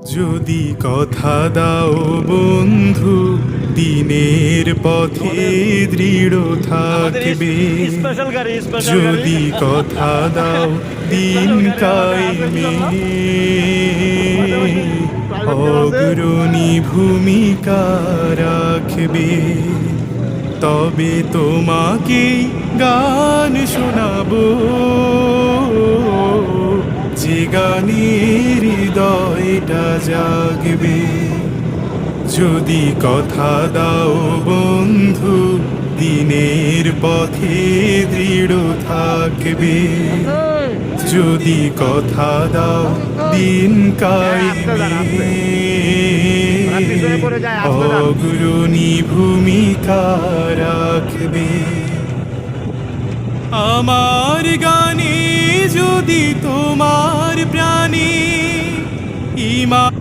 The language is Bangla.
যদি কথা দাও বন্ধু, দিনের পথে দৃঢ় থাকবে। যদি কথা দাও দিন কায়েমে অগ্রণী ভূমিকা রাখবে, তবে তোমাকে গান শোনাবো, যে গানের হৃদয়টা জাগবে। যদি কথা দাও বন্ধু, দিনের পথে দৃঢ় থাকবে। যদি কথা দাও দিন কায়েমে অগ্রণী ভূমিকা রাখবে। আমার গানে যদি তোমার প্রাণে ইমান